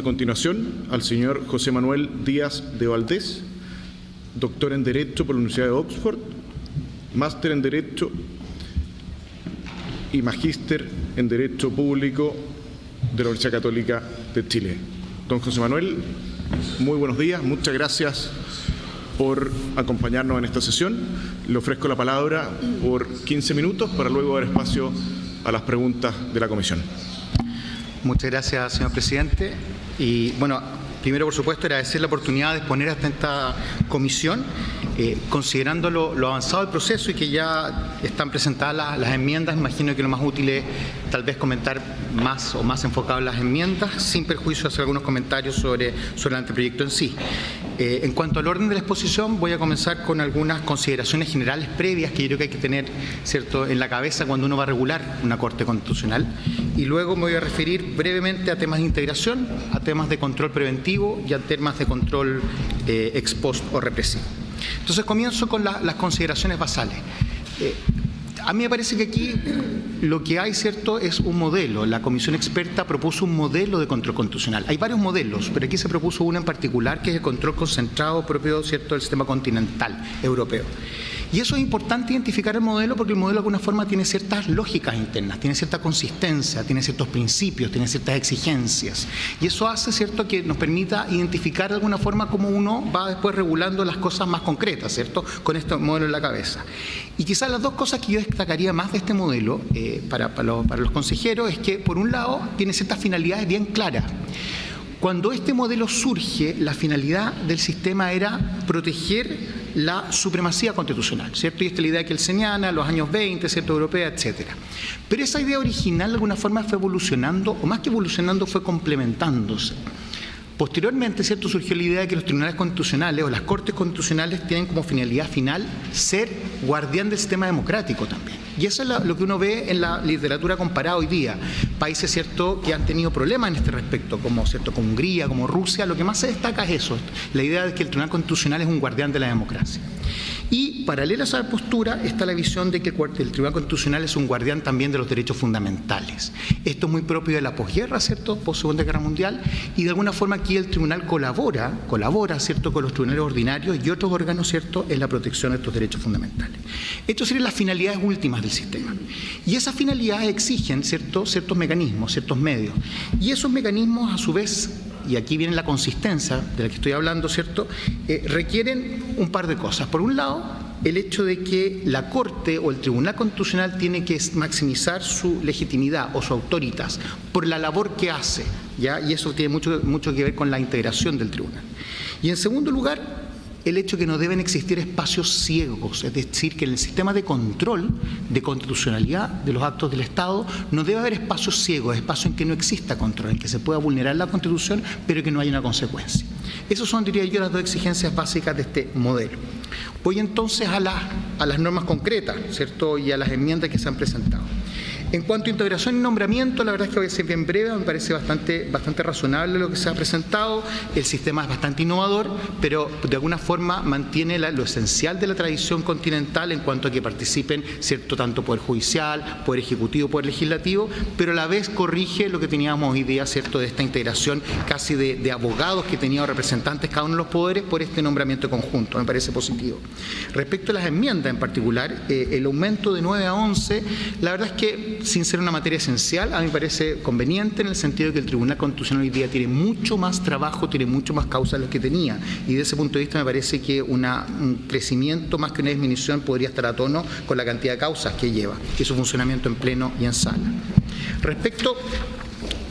continuación al señor José Manuel Díaz de Valdés, doctor en Derecho por la Universidad de Oxford, máster en Derecho y magíster en Derecho Público de la Universidad Católica de Chile. Don José Manuel, muy buenos días, muchas gracias por acompañarnos en esta sesión. Le ofrezco la palabra por 15 minutos para luego dar espacio a las preguntas de la comisión. Muchas gracias, señor presidente. Y bueno, primero, por supuesto, agradecer la oportunidad de exponer hasta esta comisión, considerando lo avanzado del proceso y que ya están presentadas las enmiendas. Imagino que lo más útil es tal vez comentar más enfocado en las enmiendas, sin perjuicio de hacer algunos comentarios sobre el anteproyecto en sí. En cuanto al orden de la exposición, voy a comenzar con algunas consideraciones generales previas que yo creo que hay que tener, ¿cierto?, en la cabeza cuando uno va a regular una Corte Constitucional. Y luego me voy a referir brevemente a temas de integración, a temas de control preventivo y a temas de control ex post o represivo. Entonces comienzo con las consideraciones basales. A mí me parece que aquí lo que hay, ¿cierto?, es un modelo. La comisión experta propuso un modelo de control constitucional. Hay varios modelos, pero aquí se propuso uno en particular que es el control concentrado propio, ¿cierto?, del sistema continental europeo. Y eso es importante identificar el modelo porque el modelo de alguna forma tiene ciertas lógicas internas, tiene cierta consistencia, tiene ciertos principios, tiene ciertas exigencias. Y eso hace, ¿cierto?, que nos permita identificar de alguna forma cómo uno va después regulando las cosas más concretas, ¿cierto?, con este modelo en la cabeza. Y quizás las dos cosas que yo destacaría más de este modelo para los consejeros es que, por un lado, tiene ciertas finalidades bien claras. Cuando este modelo surge, la finalidad del sistema era proteger la supremacía constitucional, ¿cierto? Y esta es la idea que él señala, los años 20, ¿cierto?, europea, etcétera. Pero esa idea original de alguna forma fue evolucionando, o más que evolucionando, fue complementándose. Posteriormente, ¿cierto?, surgió la idea de que los tribunales constitucionales o las cortes constitucionales tienen como finalidad final ser guardián del sistema democrático también. Y eso es lo que uno ve en la literatura comparada hoy día. Países, ¿cierto?, que han tenido problemas en este respecto, como, ¿cierto?, como Hungría, como Rusia, lo que más se destaca es eso, la idea de que el Tribunal Constitucional es un guardián de la democracia. Y paralela a esa postura está la visión de que el Tribunal Constitucional es un guardián también de los derechos fundamentales. Esto es muy propio de la posguerra, ¿cierto?, post-Segunda Guerra Mundial, y de alguna forma aquí el tribunal colabora, ¿cierto?, con los tribunales ordinarios y otros órganos, ¿cierto?, en la protección de estos derechos fundamentales. Estas serían las finalidades últimas del sistema. Y esas finalidades exigen, ¿cierto?, ciertos mecanismos, ciertos medios. Y esos mecanismos, a su vez, y aquí viene la consistencia de la que estoy hablando, ¿cierto?, requieren un par de cosas. Por un lado, el hecho de que la Corte o el Tribunal Constitucional tiene que maximizar su legitimidad o su autoritas por la labor que hace, ¿ya? Y eso tiene mucho que ver con la integración del tribunal. Y en segundo lugar, el hecho de que no deben existir espacios ciegos, es decir, que en el sistema de control de constitucionalidad de los actos del Estado no debe haber espacios ciegos, espacios en que no exista control, en que se pueda vulnerar la Constitución, pero que no haya una consecuencia. Esas son, diría yo, las dos exigencias básicas de este modelo. Voy entonces a las normas concretas, ¿cierto?, y a las enmiendas que se han presentado. En cuanto a integración y nombramiento, la verdad es que voy a ser bien breve, me parece bastante razonable lo que se ha presentado. El sistema es bastante innovador, pero de alguna forma mantiene lo esencial de la tradición continental en cuanto a que participen, ¿cierto?, tanto Poder Judicial, Poder Ejecutivo, Poder Legislativo, pero a la vez corrige lo que teníamos hoy día, ¿cierto?, de esta integración casi de abogados que tenían representantes cada uno de los poderes por este nombramiento conjunto. Me parece positivo. Respecto a las enmiendas en particular, el aumento de 9 a 11, la verdad es que, sin ser una materia esencial, a mí me parece conveniente en el sentido de que el Tribunal Constitucional hoy día tiene mucho más trabajo, tiene mucho más causas de lo que tenía. Y desde ese punto de vista me parece que un crecimiento más que una disminución podría estar a tono con la cantidad de causas que lleva y su funcionamiento en pleno y en sala. Respecto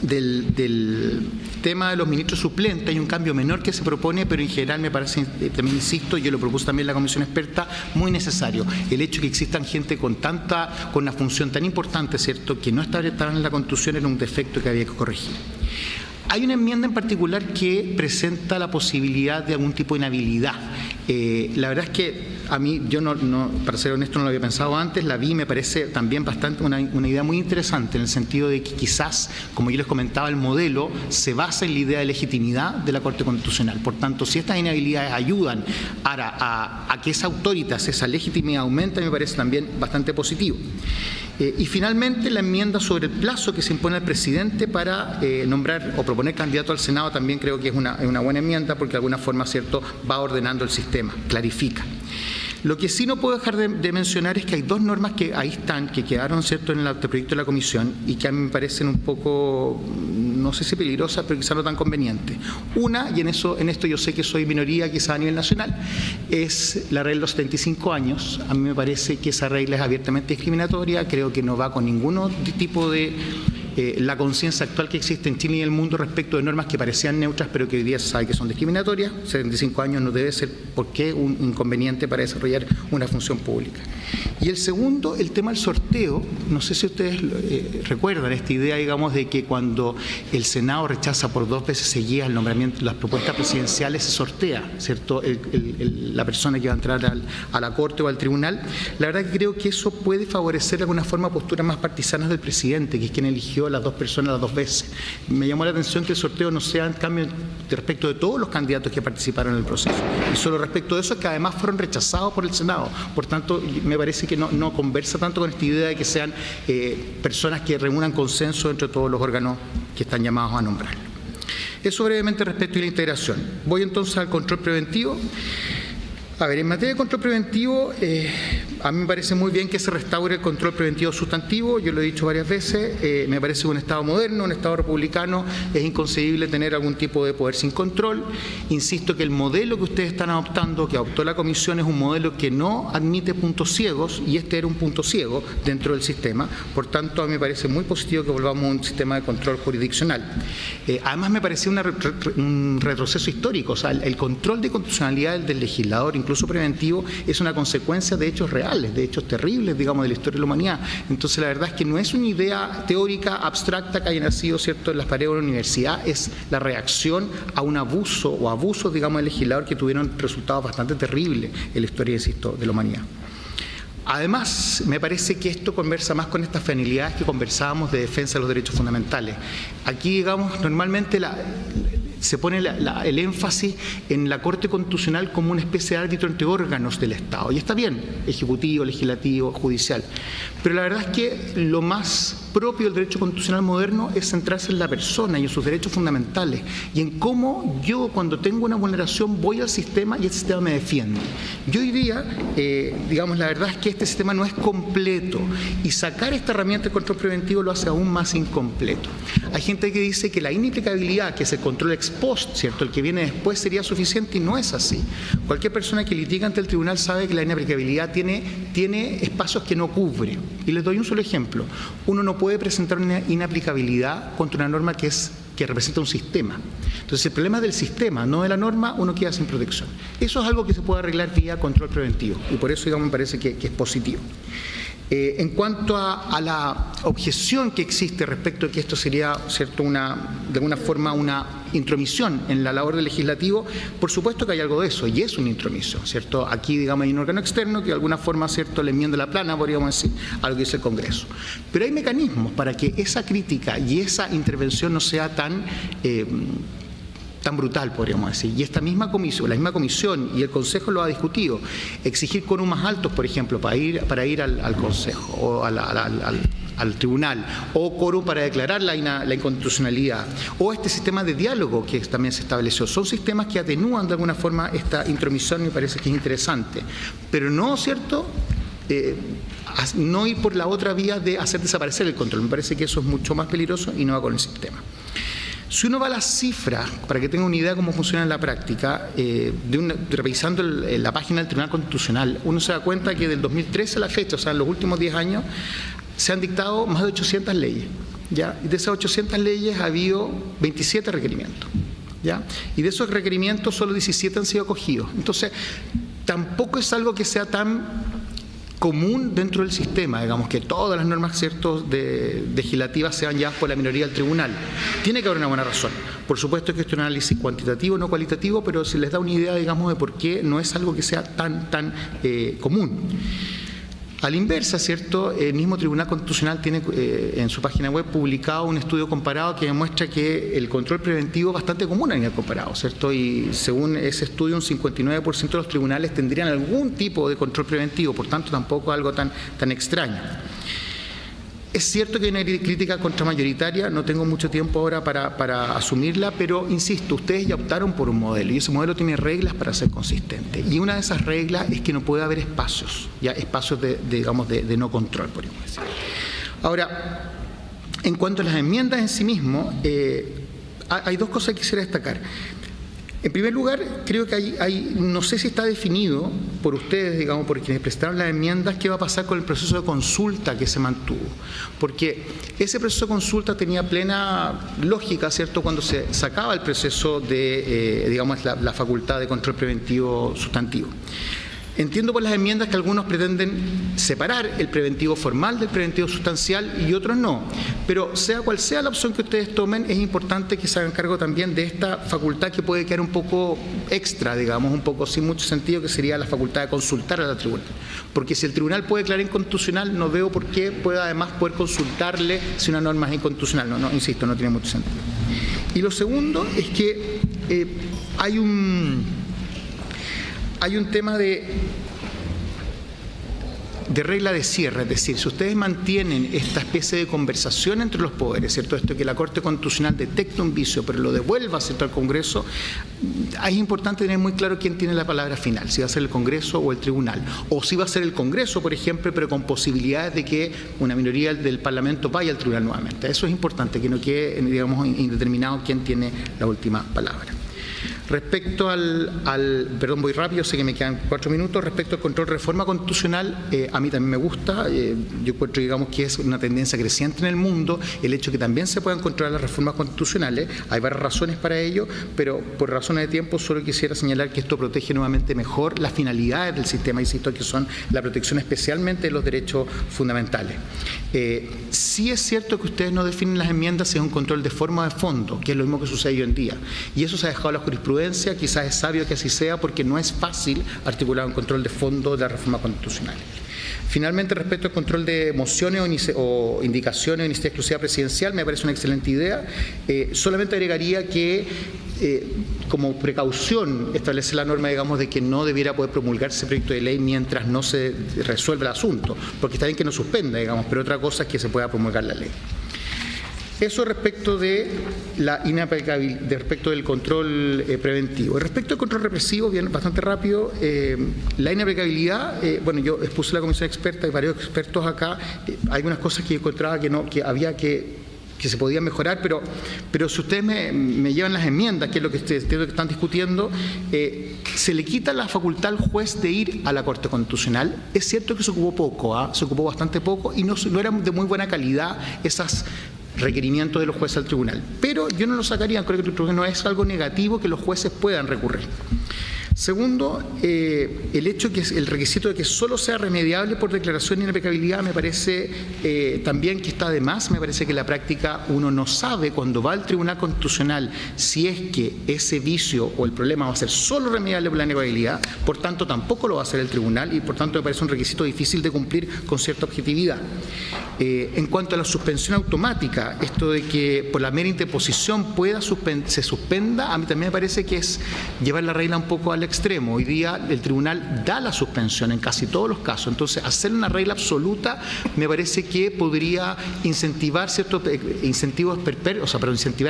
del tema de los ministros suplentes, hay un cambio menor que se propone, pero en general me parece, también insisto, yo lo propuse también en la comisión experta, muy necesario. El hecho de que existan gente con una función tan importante, ¿cierto?, que no estaban en la Constitución era un defecto que había que corregir. Hay una enmienda en particular que presenta la posibilidad de algún tipo de inhabilidad. La verdad es que a mí, yo para ser honesto, no lo había pensado antes, la vi y me parece también bastante una idea muy interesante en el sentido de que quizás, como yo les comentaba, el modelo se basa en la idea de legitimidad de la Corte Constitucional. Por tanto, si estas inhabilidades ayudan a que esa autoritas, esa legitimidad aumente, me parece también bastante positivo. Y finalmente la enmienda sobre el plazo que se impone al presidente para nombrar o proponer candidato al Senado también creo que es una buena enmienda porque de alguna forma, ¿cierto?, va ordenando el sistema, clarifica. Lo que sí no puedo dejar de mencionar es que hay dos normas que ahí están, que quedaron, ¿cierto?, en el anteproyecto de la Comisión y que a mí me parecen un poco, no sé si peligrosas, pero quizá no tan convenientes. Una, y en esto yo sé que soy minoría quizá a nivel nacional, es la regla de los 75 años. A mí me parece que esa regla es abiertamente discriminatoria, creo que no va con ningún tipo de la conciencia actual que existe en Chile y en el mundo respecto de normas que parecían neutras, pero que hoy día se sabe que son discriminatorias. 75 años no debe ser, ¿por qué?, un inconveniente para desarrollar una función pública. Y el segundo, el tema del sorteo. No sé si ustedes recuerdan esta idea, digamos, de que cuando el Senado rechaza por 2 veces seguidas el nombramiento, las propuestas presidenciales, se sortea, ¿cierto?, la persona que va a entrar a la Corte o al Tribunal. La verdad que creo que eso puede favorecer de alguna forma posturas más partisanas del presidente, que es quien eligió a las 2 personas las 2 veces. Me llamó la atención que el sorteo no sea en cambio respecto de todos los candidatos que participaron en el proceso, y solo respecto de esos que además fueron rechazados por el Senado. Por tanto, me parece que no conversa tanto con esta idea de que sean personas que reúnan consenso entre todos los órganos que están llamados a nombrar. Eso brevemente respecto a la integración. Voy entonces al control preventivo. A ver, en materia de control preventivo, a mí me parece muy bien que se restaure el control preventivo sustantivo. Yo lo he dicho varias veces, me parece que un Estado moderno, un Estado republicano, es inconcebible tener algún tipo de poder sin control. Insisto que el modelo que ustedes están adoptando, que adoptó la Comisión, es un modelo que no admite puntos ciegos, y este era un punto ciego dentro del sistema. Por tanto, a mí me parece muy positivo que volvamos a un sistema de control jurisdiccional. Además, me parecía un retroceso histórico. O sea, el control de constitucionalidad del legislador, incluso preventivo, es una consecuencia de hechos reales, de hechos terribles, digamos, de la historia de la humanidad. Entonces, la verdad es que no es una idea teórica, abstracta, que haya nacido, ¿cierto?, en las paredes de la universidad, es la reacción a un abuso o abusos, digamos, del legislador que tuvieron resultados bastante terribles en la historia, insisto, de la humanidad. Además, me parece que esto conversa más con estas finalidades que conversábamos de defensa de los derechos fundamentales. Aquí, digamos, normalmente se pone el énfasis en la Corte Constitucional como una especie de árbitro entre órganos del Estado. Y está bien, ejecutivo, legislativo, judicial. Pero la verdad es que lo más propio del derecho constitucional moderno es centrarse en la persona y en sus derechos fundamentales y en cómo yo, cuando tengo una vulneración, voy al sistema y el sistema me defiende. Yo hoy día, digamos, la verdad es que este sistema no es completo y sacar esta herramienta de control preventivo lo hace aún más incompleto. Hay gente que dice que la inaplicabilidad, que es el control ex post, ¿cierto?, el que viene después, sería suficiente, y no es así. Cualquier persona que litiga ante el tribunal sabe que la inaplicabilidad tiene espacios que no cubre. Y les doy un solo ejemplo. Uno no puede presentar una inaplicabilidad contra una norma que representa un sistema. Entonces, el problema es del sistema, no de la norma, uno queda sin protección. Eso es algo que se puede arreglar vía control preventivo, y por eso, digamos, me parece que es positivo. En cuanto a la objeción que existe respecto de que esto sería, ¿cierto?, de alguna forma una intromisión en la labor del legislativo, por supuesto que hay algo de eso, y es una intromisión, ¿cierto? Aquí, digamos, hay un órgano externo que de alguna forma, ¿cierto?, le enmienda la plana, podríamos decir, a lo que dice el Congreso. Pero hay mecanismos para que esa crítica y esa intervención no sea tan brutal, podríamos decir. Y esta misma comisión, la misma comisión y el Consejo lo ha discutido. Exigir quórum más altos, por ejemplo, para ir al Consejo o al Tribunal, o quórum para declarar la inconstitucionalidad, o este sistema de diálogo que también se estableció. Son sistemas que atenúan de alguna forma esta intromisión, y me parece que es interesante. Pero no, ¿cierto?, no ir por la otra vía de hacer desaparecer el control. Me parece que eso es mucho más peligroso y no va con el sistema. Si uno va a las cifras, para que tenga una idea de cómo funciona en la práctica, revisando la página del Tribunal Constitucional, uno se da cuenta que del 2013 a la fecha, o sea, en los últimos 10 años, se han dictado más de 800 leyes, ¿ya? Y de esas 800 leyes ha habido 27 requerimientos, ¿ya? Y de esos requerimientos solo 17 han sido acogidos. Entonces, tampoco es algo que sea tan común dentro del sistema, digamos, que todas las normas, ¿cierto?, legislativas sean llevadas por la minoría del tribunal. Tiene que haber una buena razón. Por supuesto que esto es un análisis cuantitativo, no cualitativo, pero se les da una idea, digamos, de por qué no es algo que sea tan común. A la inversa, ¿cierto?, el mismo Tribunal Constitucional tiene en su página web publicado un estudio comparado que demuestra que el control preventivo es bastante común a nivel comparado, ¿cierto? Y según ese estudio, un 59% de los tribunales tendrían algún tipo de control preventivo, por tanto tampoco algo tan extraño. Es cierto que hay una crítica contramayoritaria, no tengo mucho tiempo ahora para asumirla, pero insisto, ustedes ya optaron por un modelo y ese modelo tiene reglas para ser consistente. Y una de esas reglas es que no puede haber espacios, ya espacios de no control, podríamos decir. Ahora, en cuanto a las enmiendas en sí mismo, hay dos cosas que quisiera destacar. En primer lugar, creo que no sé si está definido por ustedes, digamos, por quienes presentaron las enmiendas, qué va a pasar con el proceso de consulta que se mantuvo. Porque ese proceso de consulta tenía plena lógica, ¿cierto?, cuando se sacaba el proceso de, digamos, la facultad de control preventivo sustantivo. Entiendo por las enmiendas que algunos pretenden separar el preventivo formal del preventivo sustancial y otros no. Pero sea cual sea la opción que ustedes tomen, es importante que se hagan cargo también de esta facultad que puede quedar un poco extra, digamos, un poco sin mucho sentido, que sería la facultad de consultar a la tribunal. Porque si el tribunal puede declarar inconstitucional, no veo por qué pueda además poder consultarle si una norma es inconstitucional. No, insisto, no tiene mucho sentido. Y lo segundo es que hay un tema de regla de cierre, es decir, si ustedes mantienen esta especie de conversación entre los poderes, ¿cierto?, esto que la Corte Constitucional detecta un vicio, pero lo devuelva, ¿cierto?, al Congreso, es importante tener muy claro quién tiene la palabra final, si va a ser el Congreso o el Tribunal, o si va a ser el Congreso, por ejemplo, pero con posibilidades de que una minoría del Parlamento vaya al Tribunal nuevamente. Eso es importante, que no quede, digamos, indeterminado quién tiene la última palabra. Respecto perdón, voy rápido, sé que me quedan 4 minutos, respecto al control de reforma constitucional, a mí también me gusta, yo encuentro, digamos, que es una tendencia creciente en el mundo, el hecho de que también se puedan controlar las reformas constitucionales, hay varias razones para ello, pero por razones de tiempo solo quisiera señalar que esto protege nuevamente mejor las finalidades del sistema, insisto, que son la protección especialmente de los derechos fundamentales. Sí es cierto que ustedes no definen las enmiendas si es un control de forma o de fondo, que es lo mismo que sucede hoy en día, y eso se ha dejado a la jurisprudencia. Quizás es sabio que así sea porque no es fácil articular un control de fondo de la reforma constitucional. Finalmente, respecto al control de mociones o indicaciones o iniciativa exclusiva presidencial, me parece una excelente idea. Solamente agregaría que, como precaución, establece la norma, digamos, de que no debiera poder promulgarse proyecto de ley mientras no se resuelva el asunto, porque está bien que no suspenda, digamos, pero otra cosa es que se pueda promulgar la ley. Eso respecto de la inaplicabilidad, respecto del control preventivo. Respecto al control represivo, bien, bastante rápido, la inaplicabilidad, bueno, yo expuse la comisión experta, hay varios expertos acá, hay unas cosas que yo encontraba que se podían mejorar, pero si ustedes me llevan las enmiendas, que es lo que están discutiendo, se le quita la facultad al juez de ir a la Corte Constitucional. Es cierto que se ocupó poco, se ocupó bastante poco y no eran de muy buena calidad esas requerimientos de los jueces al tribunal. Pero yo no lo sacaría, creo que no es algo negativo que los jueces puedan recurrir. Segundo, el hecho que el requisito de que solo sea remediable por declaración de inaplicabilidad me parece también que está de más. Me parece que en la práctica uno no sabe cuando va al Tribunal Constitucional si es que ese vicio o el problema va a ser solo remediable por la inaplicabilidad, por tanto tampoco lo va a hacer el tribunal y por tanto me parece un requisito difícil de cumplir con cierta objetividad. En cuanto a la suspensión automática, esto de que por la mera interposición se suspenda, a mí también me parece que es llevar la regla un poco al extremo. Hoy día el tribunal da la suspensión en casi todos los casos, entonces hacer una regla absoluta me parece que podría incentivar incentivar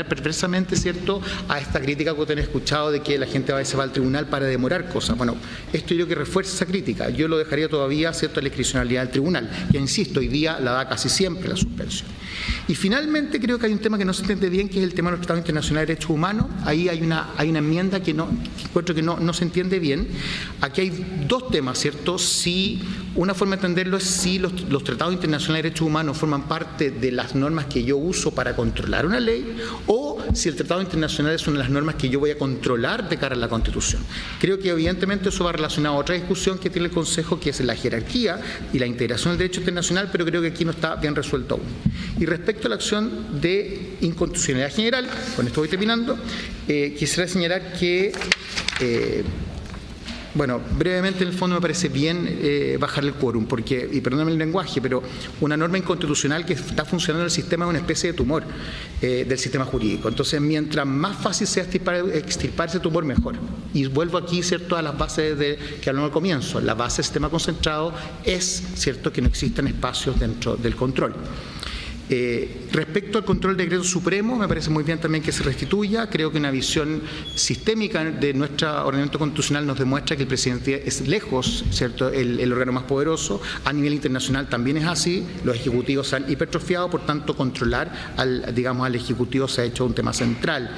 perversamente, ¿cierto?, a esta crítica que ustedes han escuchado de que la gente a veces va al tribunal para demorar cosas. Bueno, esto yo creo que refuerza esa crítica. Yo lo dejaría todavía, ¿cierto?, a la discrecionalidad del tribunal, que insisto, hoy día la da casi siempre la suspensión. Y finalmente creo que hay un tema que no se entiende bien, que es el tema de los tratados internacionales de derechos humanos. Ahí hay una enmienda que encuentro que no se entiende bien. Aquí hay dos temas, ¿cierto? Si una forma de entenderlo es si los tratados internacionales de derechos humanos forman parte de las normas que yo uso para controlar una ley, o si el tratado internacional es una de las normas que yo voy a controlar de cara a la Constitución. Creo que evidentemente eso va relacionado a otra discusión que tiene el Consejo, que es la jerarquía y la integración del derecho internacional, pero creo que aquí no está bien resuelto aún. Y respecto a la acción de inconstitucionalidad general, con esto voy terminando, quisiera señalar que Bueno, brevemente, en el fondo me parece bien bajar el quórum, porque, y perdóname el lenguaje, pero una norma inconstitucional que está funcionando en el sistema es una especie de tumor del sistema jurídico. Entonces, mientras más fácil sea extirpar ese tumor, mejor. Y vuelvo aquí, ¿cierto?, a las bases que hablamos al comienzo. La base del sistema concentrado es, ¿cierto?, que no existan espacios dentro del control. Respecto al control del decreto supremo, me parece muy bien también que se restituya. Creo que una visión sistémica de nuestro ordenamiento constitucional nos demuestra que el presidente es lejos, ¿cierto?, el órgano más poderoso. A nivel internacional también es así. Los ejecutivos se han hipertrofiado, por tanto, controlar al ejecutivo se ha hecho un tema central.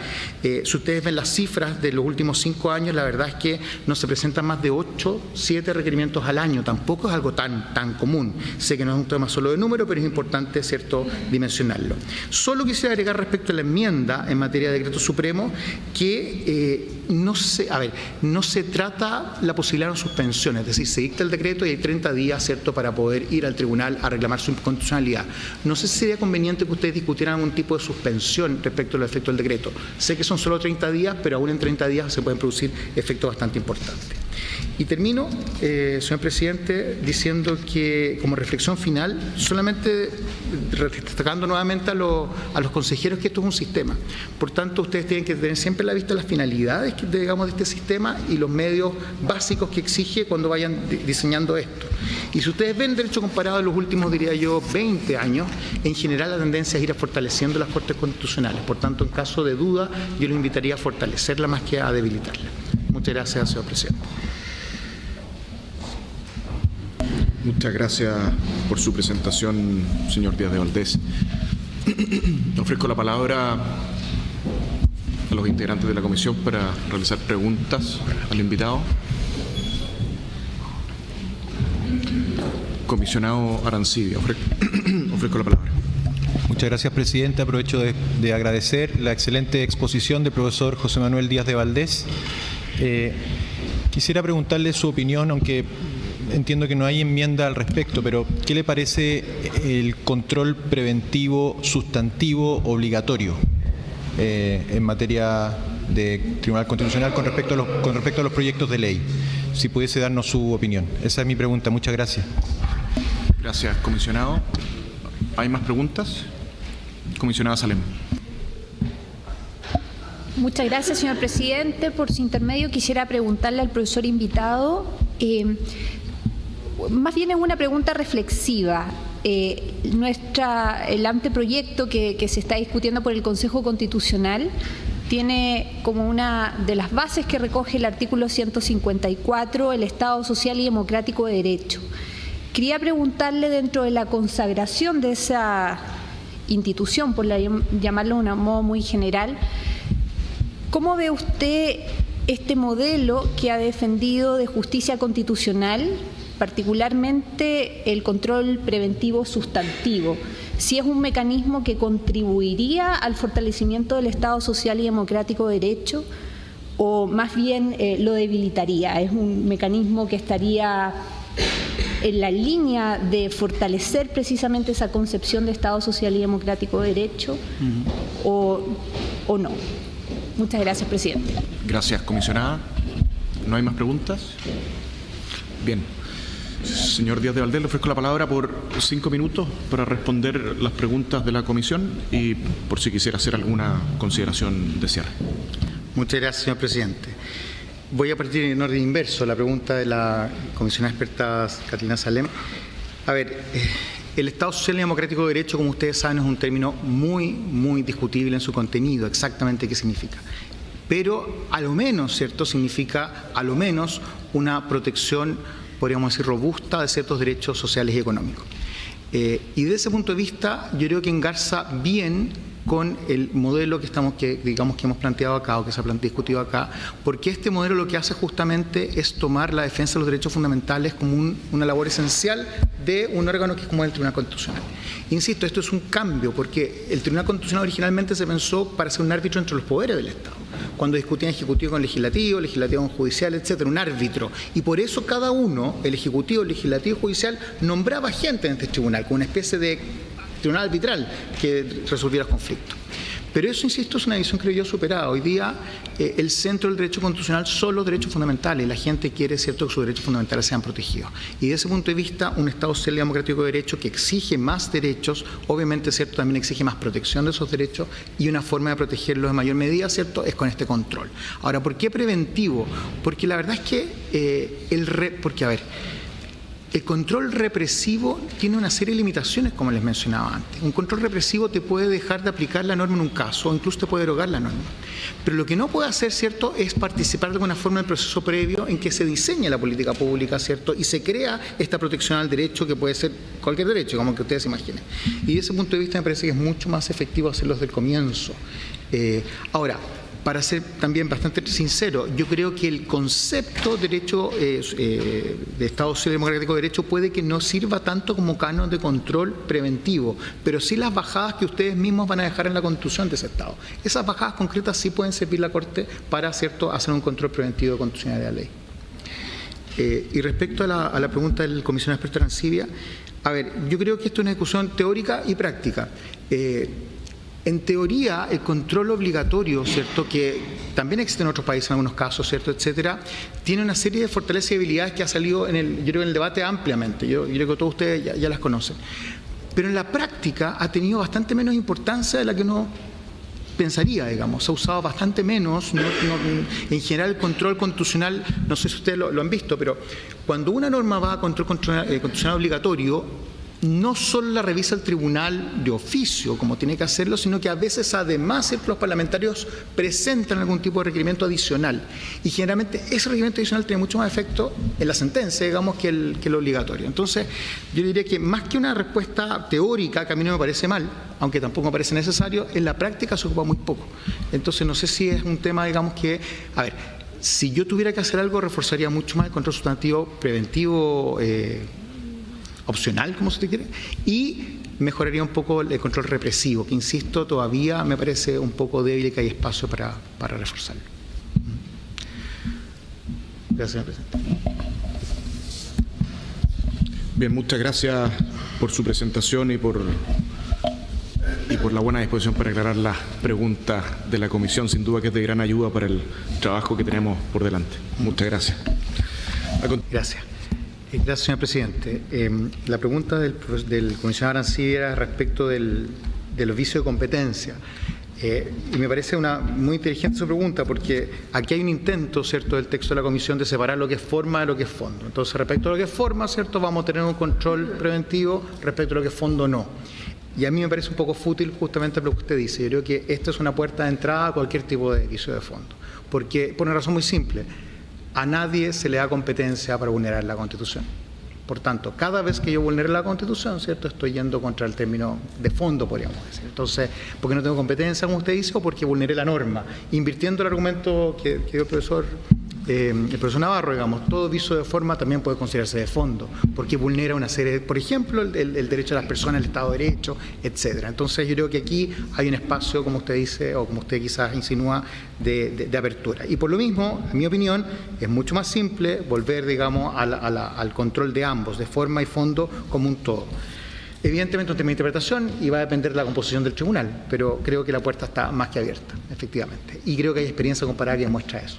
Si ustedes ven las cifras de los últimos 5 años, la verdad es que no se presentan más de 8, 7 requerimientos al año. Tampoco es algo tan común. Sé que no es un tema solo de número, pero es importante, ¿cierto?, dimensionarlo. Solo quisiera agregar respecto a la enmienda en materia de decreto supremo que no se trata la posibilidad de una suspensión, es decir, se dicta el decreto y hay 30 días, ¿cierto?, para poder ir al tribunal a reclamar su inconstitucionalidad. No sé si sería conveniente que ustedes discutieran algún tipo de suspensión respecto a los efectos del decreto. Sé que son solo 30 días, pero aún en 30 días se pueden producir efectos bastante importantes. Y termino, señor presidente, diciendo que como reflexión final, solamente destacando nuevamente a los consejeros que esto es un sistema. Por tanto, ustedes tienen que tener siempre a la vista las finalidades de este sistema y los medios básicos que exige cuando vayan diseñando esto. Y si ustedes ven derecho comparado en los últimos, diría yo, 20 años, en general la tendencia es ir a fortaleciendo las Cortes Constitucionales. Por tanto, en caso de duda, yo los invitaría a fortalecerla más que a debilitarla. Muchas gracias, señor presidente. Muchas gracias por su presentación, señor Díaz de Valdés. Ofrezco la palabra a los integrantes de la comisión para realizar preguntas al invitado. Comisionado Arancibia, ofrezco la palabra. Muchas gracias, presidente. Aprovecho de agradecer la excelente exposición del profesor José Manuel Díaz de Valdés. Quisiera preguntarle su opinión, aunque entiendo que no hay enmienda al respecto, pero ¿qué le parece el control preventivo sustantivo obligatorio en materia de Tribunal Constitucional con respecto a los proyectos de ley? Si pudiese darnos su opinión. Esa es mi pregunta. Muchas gracias. Gracias, comisionado. ¿Hay más preguntas? Comisionada Salem. Muchas gracias, señor presidente. Por su intermedio quisiera preguntarle al profesor invitado, más bien es una pregunta reflexiva. El anteproyecto que se está discutiendo por el Consejo Constitucional tiene como una de las bases que recoge el artículo 154 el Estado social y democrático de derecho. Quería preguntarle, dentro de la consagración de esa institución, por llamarlo de un modo muy general, ¿cómo ve usted este modelo que ha defendido de justicia constitucional, particularmente el control preventivo sustantivo? Si es un mecanismo que contribuiría al fortalecimiento del Estado social y democrático de derecho, o más bien lo debilitaría. ¿Es un mecanismo que estaría en la línea de fortalecer precisamente esa concepción de Estado social y democrático de derecho, o no? Muchas gracias, presidente. Gracias, comisionada. ¿No hay más preguntas? Bien. Señor Díaz de Valdés, le ofrezco la palabra por 5 minutos para responder las preguntas de la comisión y por si quisiera hacer alguna consideración de cierre. Muchas gracias, señor presidente. Voy a partir en orden inverso la pregunta de la comisionada experta Catalina Salem. A ver, el Estado social y democrático de derecho, como ustedes saben, es un término muy discutible en su contenido, exactamente qué significa. Pero a lo menos, ¿cierto?, significa a lo menos una protección, podríamos decir, robusta de ciertos derechos sociales y económicos. Y desde ese punto de vista, yo creo que engarza bien con el modelo que hemos planteado acá, o que se ha discutido acá, porque este modelo lo que hace justamente es tomar la defensa de los derechos fundamentales como una labor esencial de un órgano que es como el Tribunal Constitucional. Insisto, esto es un cambio, porque el Tribunal Constitucional originalmente se pensó para ser un árbitro entre los poderes del Estado, cuando discutían ejecutivo con legislativo, legislativo con judicial, etcétera, un árbitro. Y por eso cada uno, el ejecutivo, el legislativo y judicial, nombraba gente en este tribunal, como una especie de tribunal arbitral que resolviera los conflictos. Pero eso, insisto, es una visión, creo yo, superada. Hoy día el centro del derecho constitucional son los derechos fundamentales. La gente quiere, ¿cierto?, que sus derechos fundamentales sean protegidos. Y desde ese punto de vista, un Estado social y democrático de derecho que exige más derechos, obviamente, ¿cierto?, también exige más protección de esos derechos, y una forma de protegerlos en mayor medida, ¿cierto?, es con este control. Ahora, ¿por qué preventivo? Porque la verdad es que el control represivo tiene una serie de limitaciones, como les mencionaba antes. Un control represivo te puede dejar de aplicar la norma en un caso, o incluso te puede derogar la norma. Pero lo que no puede hacer, ¿cierto?, es participar de alguna forma en el proceso previo en que se diseña la política pública, ¿cierto?, y se crea esta protección al derecho, que puede ser cualquier derecho, como que ustedes se imaginen. Y desde ese punto de vista me parece que es mucho más efectivo hacerlo desde el comienzo. Ahora, para ser también bastante sincero, yo creo que el concepto de derecho de Estado Social y Democrático de Derecho puede que no sirva tanto como canon de control preventivo, pero sí las bajadas que ustedes mismos van a dejar en la Constitución de ese Estado. Esas bajadas concretas sí pueden servir la Corte para, ¿cierto?, hacer un control preventivo de constitucionalidad de la ley. Y respecto a la pregunta del comisionado experto Arancibia, a ver, yo creo que esto es una discusión teórica y práctica. En teoría, el control obligatorio, ¿cierto?, que también existe en otros países en algunos casos, ¿cierto?, etcétera, tiene una serie de fortalezas y debilidades que ha salido yo creo, en el debate ampliamente. Yo creo que todos ustedes ya las conocen. Pero en la práctica ha tenido bastante menos importancia de la que uno pensaría, digamos. Se ha usado bastante menos. En general, el control constitucional, no sé si ustedes lo han visto, pero cuando una norma va a control constitucional obligatorio, no solo la revisa el tribunal de oficio, como tiene que hacerlo, sino que a veces además los parlamentarios presentan algún tipo de requerimiento adicional. Y generalmente ese requerimiento adicional tiene mucho más efecto en la sentencia, digamos, que el obligatorio. Entonces, yo diría que más que una respuesta teórica, que a mí no me parece mal, aunque tampoco me parece necesario, en la práctica se ocupa muy poco. Entonces, no sé si es un tema, digamos, que... A ver, si yo tuviera que hacer algo, reforzaría mucho más el control sustantivo preventivo, opcional, como se te quiere, y mejoraría un poco el control represivo, que, insisto, todavía me parece un poco débil y que hay espacio para reforzarlo. Gracias, señor presidente. Bien, muchas gracias por su presentación y por la buena disposición para aclarar las preguntas de la comisión. Sin duda que es de gran ayuda para el trabajo que tenemos por delante. Muchas gracias. Gracias. Gracias, señor presidente. La pregunta del comisionado Arancibia era respecto del vicio de competencia. Y me parece muy inteligente su pregunta, porque aquí hay un intento, ¿cierto?, del texto de la comisión de separar lo que es forma de lo que es fondo. Entonces, respecto a lo que es forma, ¿cierto?, vamos a tener un control preventivo, respecto a lo que es fondo, no. Y a mí me parece un poco fútil justamente lo que usted dice. Yo creo que esta es una puerta de entrada a cualquier tipo de vicio de fondo. Porque, por una razón muy simple, a nadie se le da competencia para vulnerar la Constitución. Por tanto, cada vez que yo vulnere la Constitución, ¿cierto?, estoy yendo contra el término de fondo, podríamos decir. Entonces, ¿por qué no tengo competencia, como usted dice, o porque vulneré la norma? Invirtiendo el argumento que dio el profesor Navarro, digamos, todo vicio de forma también puede considerarse de fondo, porque vulnera una serie, por ejemplo, el derecho de las personas, el Estado de Derecho, etcétera. Entonces, yo creo que aquí hay un espacio, como usted dice, o como usted quizás insinúa, de apertura. Y por lo mismo, en mi opinión, es mucho más simple volver, digamos, al control de ambos, de forma y fondo, como un todo. Evidentemente, un tema de interpretación y va a depender de la composición del tribunal, pero creo que la puerta está más que abierta, efectivamente. Y creo que hay experiencia comparada que demuestra eso.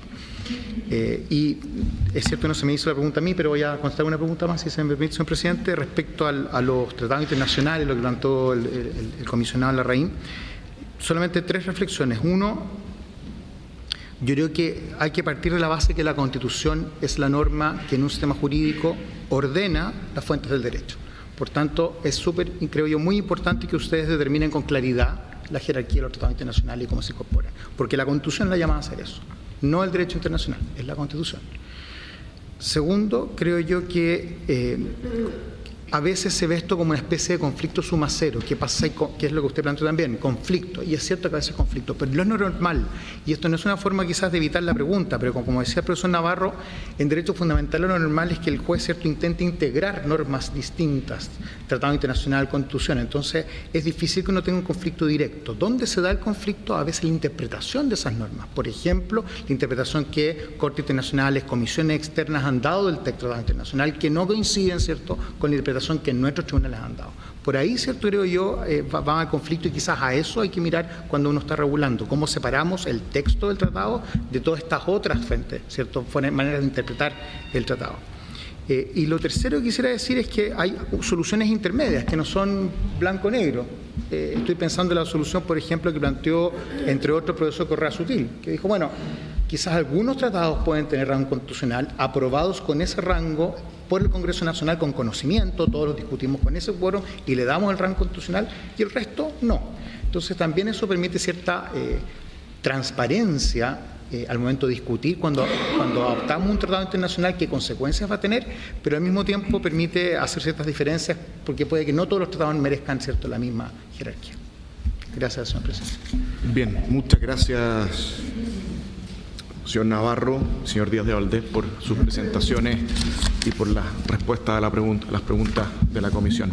Y es cierto que no se me hizo la pregunta a mí, pero voy a contestar una pregunta más, si se me permite, señor presidente, respecto a los tratados internacionales, lo que planteó el comisionado Larraín. Solamente 3 reflexiones. Uno, yo creo que hay que partir de la base que la Constitución es la norma que en un sistema jurídico ordena las fuentes del derecho. Por tanto, es creo yo, muy importante que ustedes determinen con claridad la jerarquía de los tratados internacionales y cómo se incorporan. Porque la Constitución la llama a hacer eso. No el derecho internacional, es la Constitución. Segundo, creo yo que a veces se ve esto como una especie de conflicto suma cero, que es lo que usted planteó también, conflicto, y es cierto que a veces es conflicto, pero no es normal, y esto no es una forma quizás de evitar la pregunta, pero como decía el profesor Navarro, en derecho fundamental lo normal es que el juez, cierto, intente integrar normas distintas, tratado internacional, constitución. Entonces es difícil que uno tenga un conflicto directo. ¿Dónde se da el conflicto? A veces la interpretación de esas normas, por ejemplo, la interpretación que cortes internacionales, comisiones externas han dado del texto tratado internacional, que no coinciden, cierto, con la interpretación que nuestros tribunales han dado. Por ahí, ¿cierto? Creo yo, va al conflicto y quizás a eso hay que mirar cuando uno está regulando, cómo separamos el texto del tratado de todas estas otras fuentes, ¿cierto? Maneras de interpretar el tratado. Y lo tercero que quisiera decir es que hay soluciones intermedias que no son blanco-negro. Estoy pensando en la solución, por ejemplo, que planteó, entre otros, el profesor Correa Sutil, que dijo, bueno, quizás algunos tratados pueden tener rango constitucional aprobados con ese rango por el Congreso Nacional con conocimiento, todos los discutimos con ese quórum y le damos el rango constitucional, y el resto no. Entonces también eso permite cierta transparencia al momento de discutir cuando adoptamos un tratado internacional, qué consecuencias va a tener, pero al mismo tiempo permite hacer ciertas diferencias porque puede que no todos los tratados merezcan, ¿cierto?, la misma jerarquía. Gracias, señor presidente. Bien, muchas gracias, señor Navarro, señor Díaz de Valdés, por sus presentaciones y por la respuesta a las preguntas de la comisión.